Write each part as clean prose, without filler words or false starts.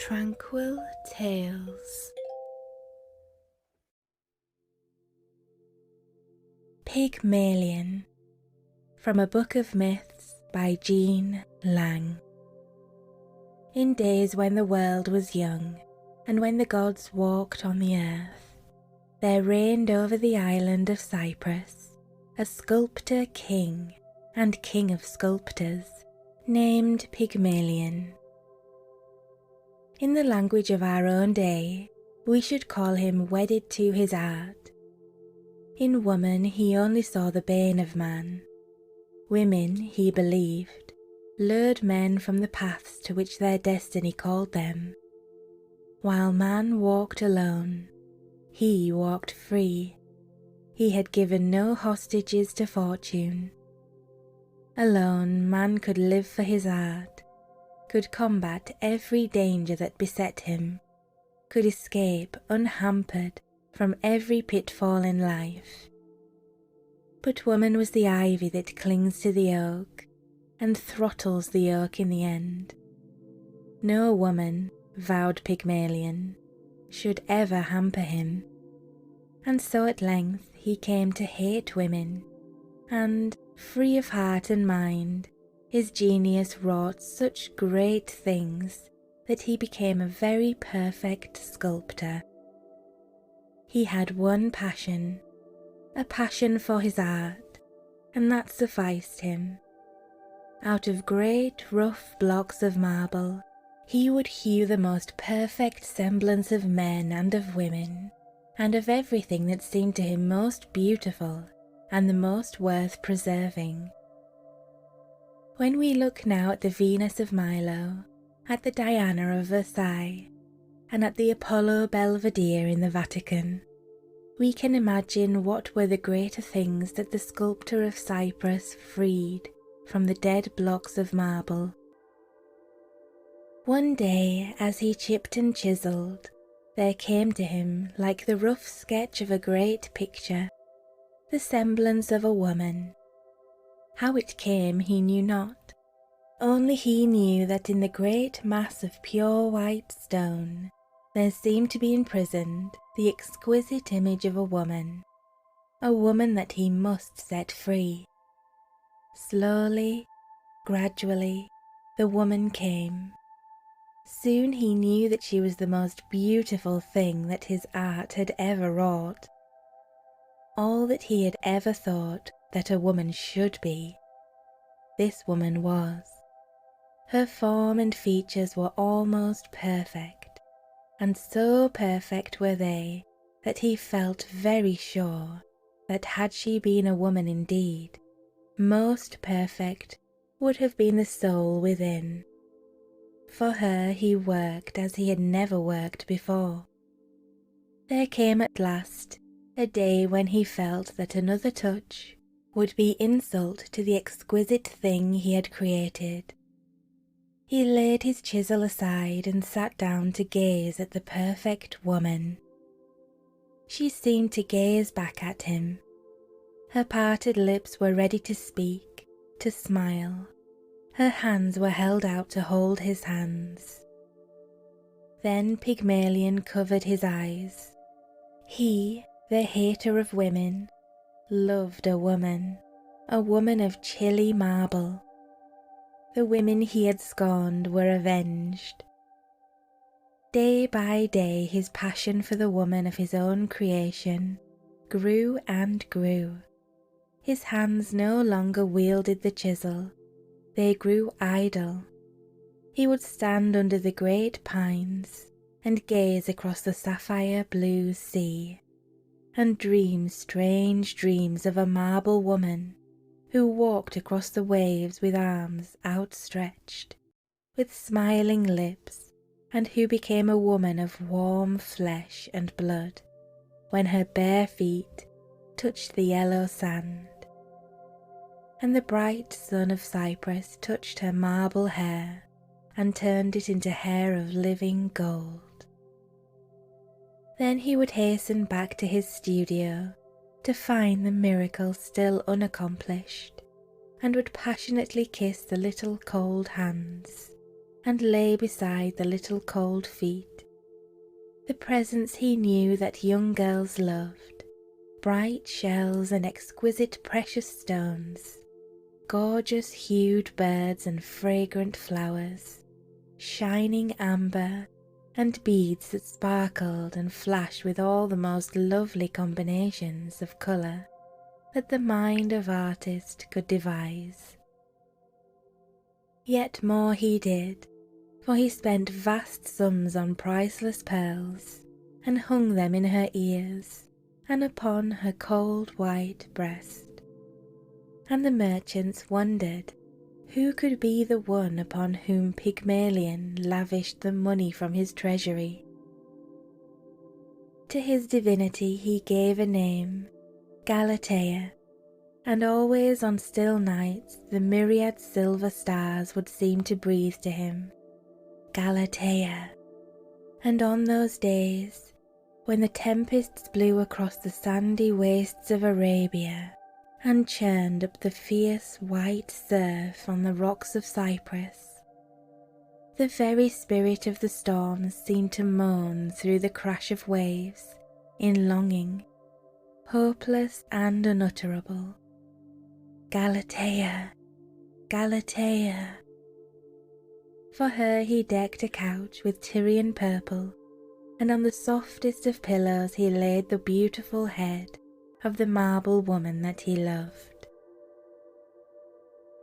Tranquil Tales. Pygmalion, from a book of myths by Jean Lang. In days when the world was young, and when the gods walked on the earth, there reigned over the island of Cyprus a sculptor king and king of sculptors named Pygmalion. In the language of our own day, we should call him wedded to his art. In woman he only saw the bane of man. Women, he believed, lured men from the paths to which their destiny called them. While man walked alone, he walked free. He had given no hostages to fortune. Alone man could live for his art, could combat every danger that beset him, could escape unhampered from every pitfall in life. But woman was the ivy that clings to the oak and throttles the oak in the end. No woman, vowed Pygmalion, should ever hamper him, and so at length he came to hate women, and, free of heart and mind, his genius wrought such great things that he became a very perfect sculptor. He had one passion, a passion for his art, and that sufficed him. Out of great rough blocks of marble, he would hew the most perfect semblance of men and of women, and of everything that seemed to him most beautiful and the most worth preserving. When we look now at the Venus of Milo, at the Diana of Versailles, and at the Apollo Belvedere in the Vatican, we can imagine what were the greater things that the sculptor of Cyprus freed from the dead blocks of marble. One day, as he chipped and chiselled, there came to him, like the rough sketch of a great picture, the semblance of a woman. How it came he knew not, only he knew that in the great mass of pure white stone there seemed to be imprisoned the exquisite image of a woman that he must set free. Slowly, gradually, the woman came. Soon he knew that she was the most beautiful thing that his art had ever wrought. All that he had ever thought that a woman should be, this woman was. Her form and features were almost perfect, and so perfect were they that he felt very sure that had she been a woman indeed, most perfect would have been the soul within. For her he worked as he had never worked before. There came at last a day when he felt that another touch would be insult to the exquisite thing he had created. He laid his chisel aside and sat down to gaze at the perfect woman. She seemed to gaze back at him. Her parted lips were ready to speak, to smile. Her hands were held out to hold his hands. Then Pygmalion covered his eyes. He, the hater of women, loved a woman of chilly marble. The women he had scorned were avenged. Day by day his passion for the woman of his own creation grew and grew. His hands no longer wielded the chisel. They grew idle. He would stand under the great pines and gaze across the sapphire blue sea, and dream strange dreams of a marble woman who walked across the waves with arms outstretched, with smiling lips, and who became a woman of warm flesh and blood when her bare feet touched the yellow sand, and the bright sun of Cyprus touched her marble hair and turned it into hair of living gold. Then he would hasten back to his studio to find the miracle still unaccomplished, and would passionately kiss the little cold hands, and lay beside the little cold feet, the presents he knew that young girls loved, bright shells and exquisite precious stones, gorgeous hued birds and fragrant flowers, shining amber and beads that sparkled and flashed with all the most lovely combinations of colour that the mind of artist could devise. Yet more he did, for he spent vast sums on priceless pearls, and hung them in her ears and upon her cold white breast. And the merchants wondered who could be the one upon whom Pygmalion lavished the money from his treasury. To his divinity he gave a name, Galatea, and always on still nights the myriad silver stars would seem to breathe to him, Galatea. And on those days, when the tempests blew across the sandy wastes of Arabia and churned up the fierce white surf on the rocks of Cyprus, the very spirit of the storms seemed to moan through the crash of waves in longing, hopeless and unutterable. Galatea, Galatea. For her he decked a couch with Tyrian purple, and on the softest of pillows he laid the beautiful head of the marble woman that he loved.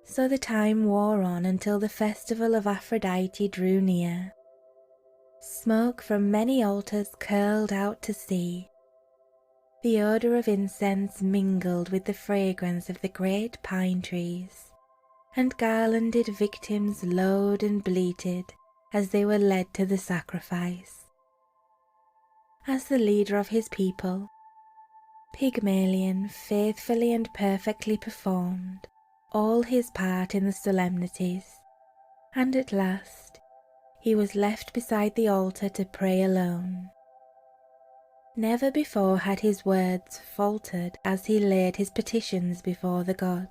So the time wore on until the festival of Aphrodite drew near. Smoke from many altars curled out to sea. The odour of incense mingled with the fragrance of the great pine trees, and garlanded victims lowed and bleated as they were led to the sacrifice. As the leader of his people, Pygmalion faithfully and perfectly performed all his part in the solemnities, and at last he was left beside the altar to pray alone. Never before had his words faltered as he laid his petitions before the gods.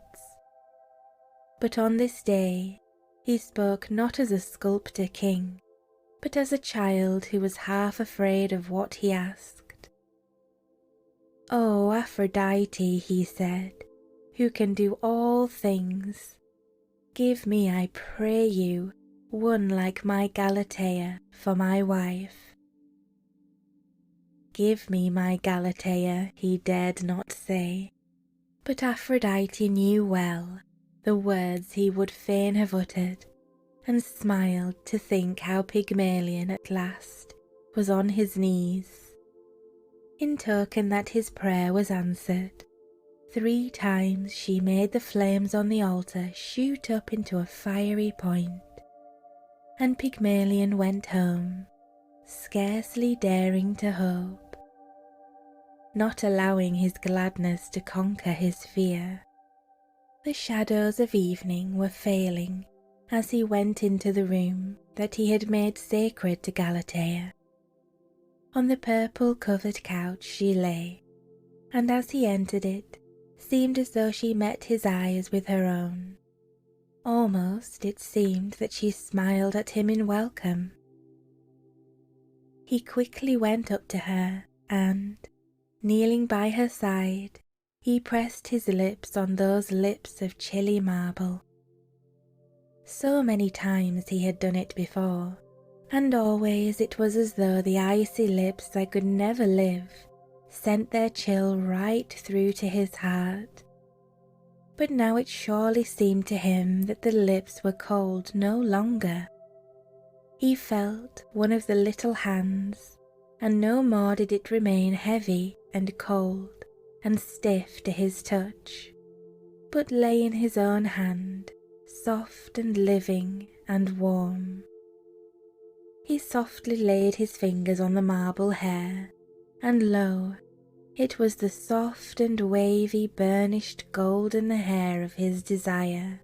But on this day he spoke not as a sculptor king, but as a child who was half afraid of what he asked. "O Aphrodite," he said, "who can do all things, give me, I pray you, one like my Galatea for my wife." "Give me my Galatea," he dared not say, but Aphrodite knew well the words he would fain have uttered, and smiled to think how Pygmalion at last was on his knees. In token that his prayer was answered, 3 times she made the flames on the altar shoot up into a fiery point, and Pygmalion went home, scarcely daring to hope, not allowing his gladness to conquer his fear. The shadows of evening were failing as he went into the room that he had made sacred to Galatea. On the purple-covered couch she lay, and as he entered it, seemed as though she met his eyes with her own. Almost it seemed that she smiled at him in welcome. He quickly went up to her and, kneeling by her side, he pressed his lips on those lips of chilly marble. So many times he had done it before, and always it was as though the icy lips that could never live sent their chill right through to his heart. But now it surely seemed to him that the lips were cold no longer. He felt one of the little hands, and no more did it remain heavy and cold and stiff to his touch, but lay in his own hand, soft and living and warm. He softly laid his fingers on the marble hair, and lo, it was the soft and wavy burnished golden hair of his desire.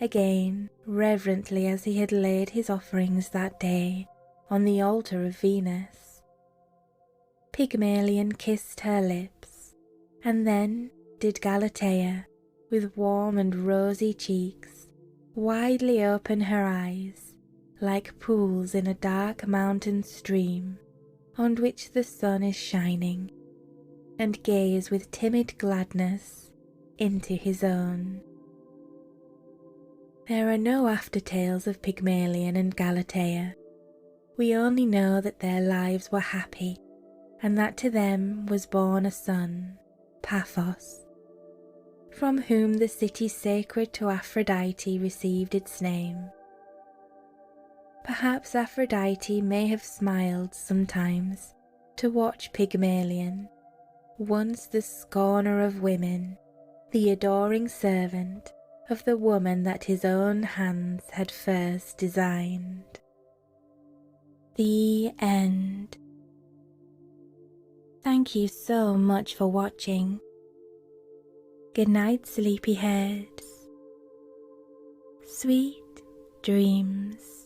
Again, reverently as he had laid his offerings that day on the altar of Venus, Pygmalion kissed her lips, and then did Galatea, with warm and rosy cheeks, widely open her eyes like pools in a dark mountain stream on which the sun is shining, and gaze with timid gladness into his own. There are no aftertales of Pygmalion and Galatea. We only know that their lives were happy, and that to them was born a son, Paphos, from whom the city sacred to Aphrodite received its name. Perhaps Aphrodite may have smiled sometimes to watch Pygmalion, once the scorner of women, the adoring servant of the woman that his own hands had first designed. The end. Thank you so much for watching. Good night, sleepyheads. Sweet dreams.